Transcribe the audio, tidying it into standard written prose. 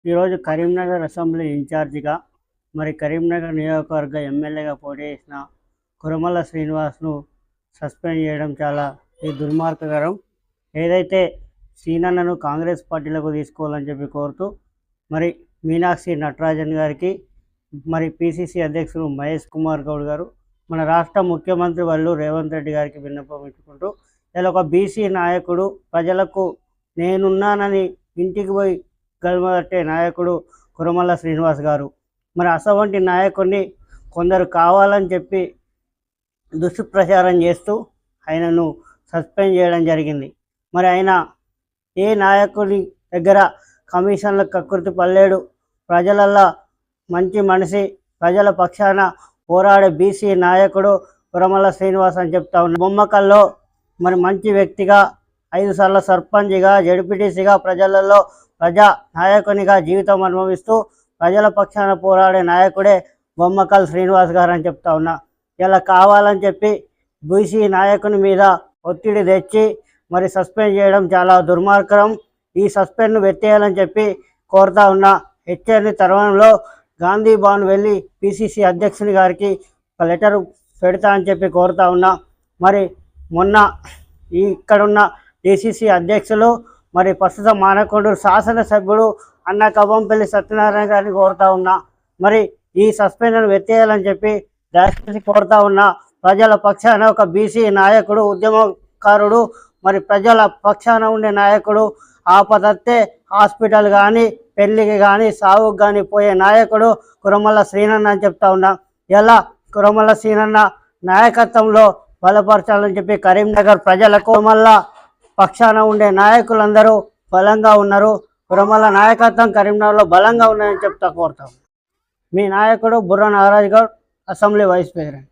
ఈరోజు కరీంనగర్ అసెంబ్లీ ఇన్ఛార్జిగా కరీంనగర్ నియోజకవర్గ ఎమ్మెల్యేగా పోటీ చేసిన కురమల్ల శ్రీనివాస్ను సస్పెండ్ చేయడం చాలా దుర్మార్గకరం. ఏదైతే సీనన్నను కాంగ్రెస్ పార్టీలకు తీసుకోవాలని చెప్పి కోరుతూ మీనాక్షి నటరాజన్ గారికి పిసిసి అధ్యక్షుడు మహేష్ కుమార్ గౌడ్ గారు మన రాష్ట్ర ముఖ్యమంత్రి వాళ్ళు రేవంత్ రెడ్డి గారికి విన్నపించుకుంటూ ఇలా ఒక బీసీ నాయకుడు ప్రజలకు నేనున్నానని ఇంటికి పోయి గల్మట్టే నాయకుడు కురమల్ల శ్రీనివాస్ గారు. అసవంటి నాయకుడిని కొందరు కావాలని చెప్పి దుష్ప్రచారం చేస్తూ ఆయనను సస్పెండ్ చేయడం జరిగింది. ఆయన ఏ నాయకుడి దగ్గర కమిషన్ల కకృతి పల్లేడు, ప్రజలల్లో మంచి మనిషి, ప్రజల పక్షాన పోరాడే బీసీ నాయకుడు కురమల్ల శ్రీనివాస్ అని చెప్తా ఉన్న బొమ్మకల్లో మంచి వ్యక్తిగా 5 సార్లు సర్పంచ్గా, జడ్పీటీసీగా ప్రజలలో ప్రజా నాయకునిగా జీవితం అనుభవిస్తూ ప్రజల పక్షాన పోరాడే నాయకుడే బొమ్మకల్ శ్రీనివాస్ గారు అని చెప్తా ఉన్నా. ఇలా కావాలని చెప్పి బీసీ నాయకుని మీద ఒత్తిడి తెచ్చి సస్పెండ్ చేయడం చాలా దుర్మార్గం. ఈ సస్పెండ్ను వెత్తేయాలని చెప్పి కోరుతా ఉన్నా. హెచ్చరిక తరుణంలో గాంధీ భవన్ వెళ్ళి పిసిసి అధ్యక్షుని గారికి ఒక లెటర్ పెడతా అని చెప్పి కోరుతా ఉన్నా. మొన్న ఇక్కడున్న డిసిసి అధ్యక్షులు ప్రస్తుత మానకొండూరు శాసనసభ్యుడు అన్న కవ్వంపల్లి సత్యనారాయణ గారిని కోరుతా ఉన్నా. ఈ సస్పెన్షన్ వెత్తేయాలని చెప్పి దయచేసి కోరుతా ఉన్నా. ప్రజల పక్షాన ఒక బీసీ నాయకుడు, ఉద్యమకారుడు, ప్రజల పక్షాన ఉండే నాయకుడు, ఆపదత్తే హాస్పిటల్ కానీ, పెళ్లికి కానీ, సావుకు కానీ పోయే నాయకుడు కురమల్ల శ్రీనన్న అని చెప్తా ఉన్నా. ఇలా కురమల్ల శ్రీనన్న నాయకత్వంలో బలపరచాలని చెప్పి కరీంనగర్ ప్రజలకు కురమల్ల పక్షాన ఉండే నాయకులందరూ బలంగా ఉన్నారు. కురమల్ల నాయకత్వం కరీంనగర్లో బలంగా ఉన్నాయని చెప్తా కోరుతాం. మీ నాయకుడు Burra Nagaraj Goud, assembly vice president.